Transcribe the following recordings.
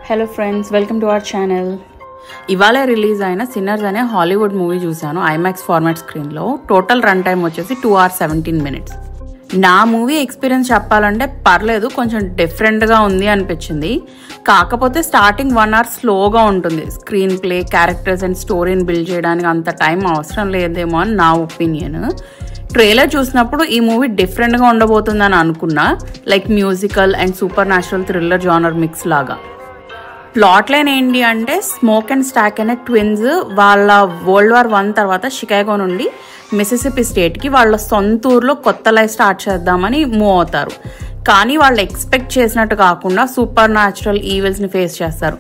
Hello friends, welcome to our channel. ఇవాళ release అయిన sinners అనే హాలీవుడ్ మూవీ చూశాను ఐమాక్స్ ఫార్మాట్ స్క్రీన్లో. టోటల్ రన్ టైం వచ్చేసి 2 hours 17 minutes. నా మూవీ ఎక్స్పీరియన్స్ చెప్పాలంటే పర్లేదు, కొంచెం డిఫరెంట్గా ఉంది అనిపించింది. కాకపోతే స్టార్టింగ్ 1 hour స్లోగా ఉంటుంది. స్క్రీన్ ప్లే, క్యారెక్టర్స్ అండ్ స్టోరీని బిల్డ్ చేయడానికి అంత టైం అవసరం లేదేమో అని నా ఒపీనియన్. ట్రైలర్ చూసినప్పుడు ఈ మూవీ డిఫరెంట్గా ఉండబోతుందని అనుకున్నా, like musical and super natural thriller genre mix లాగా. ప్లాట్ లైన్ ఏంటి అంటే, స్మోక్ అండ్ స్టాక్ అనే ట్విన్స్ వాళ్ళ World War I తర్వాత షికాగో నుండి మిసిసిపి స్టేట్కి వాళ్ళ సొంత ఊర్లో కొత్త లైఫ్ స్టార్ట్ చేద్దామని మూవ్ అవుతారు. కానీ వాళ్ళు ఎక్స్పెక్ట్ చేసినట్టు కాకుండా సూపర్ న్యాచురల్ ఈవిల్స్ని ఫేస్ చేస్తారు.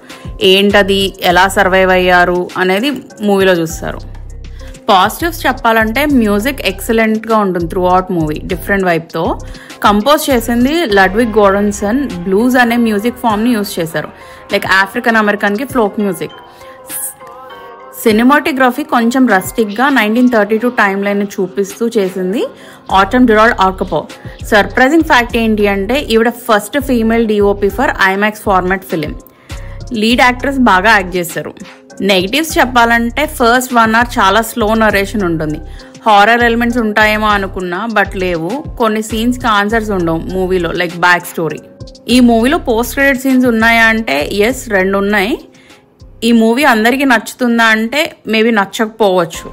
ఏంటది, ఎలా సర్వైవ్ అయ్యారు అనేది మూవీలో చూస్తారు. పాజిటివ్స్ చెప్పాలంటే మ్యూజిక్ ఎక్సలెంట్గా ఉంటుంది త్రూ అవుట్ మూవీ, డిఫరెంట్ వైబ్తో. కంపోజ్ చేసింది లడ్విగ్ గోర్డన్సన్. బ్లూస్ అనే మ్యూజిక్ ఫామ్ని యూజ్ చేశారు, లైక్ ఆఫ్రికన్ అమెరికన్కి ఫోక్ మ్యూజిక్. సినిమాటోగ్రఫీ కొంచెం రస్టిక్గా 1932 టైమ్ లైన్ చూపిస్తూ చేసింది Autumn Durald Arkapaw. Surprising fact ఏంటి అంటే, ఈవిడ first female DOP for IMAX format film. Lead actress బాగా యాక్ట్ చేశారు. నెగిటివ్స్ చెప్పాలంటే, ఫస్ట్ 1 hour చాలా స్లో నరేషన్ ఉంటుంది. హారర్ ఎలిమెంట్స్ ఉంటాయేమో అనుకున్నా, బట్ లేవు. కొన్ని సీన్స్కి ఆన్సర్స్ ఉండవు మూవీలో, లైక్ బ్యాక్ స్టోరీ. ఈ మూవీలో పోస్ట్ క్రెడిట్ సీన్స్ ఉన్నాయా అంటే ఎస్, 2 ఉన్నాయి. ఈ మూవీ అందరికీ నచ్చుతుందా అంటే మేబీ నచ్చకపోవచ్చు.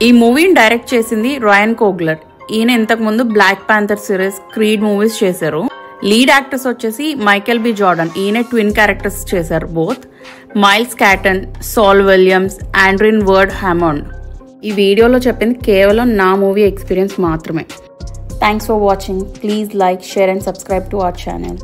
ఈ మూవీని డైరెక్ట్ చేసింది రాయన్ కోగ్లర్. ఈయన ఇంతకుముందు Black Panther series, Creed movies చేశారు. లీడ్ యాక్టర్స్ వచ్చేసి మైకెల్ బి జార్డన్. ఈయన ట్విన్ క్యారెక్టర్స్ చేశారు, both Miles Caton, Saul Williams, ఆండ్రిన్ word Hammond. ఈ వీడియోలో చెప్పింది కేవలం నా మూవీ ఎక్స్పీరియన్స్ మాత్రమే. Thanks for watching. Please like, share and subscribe to our channel.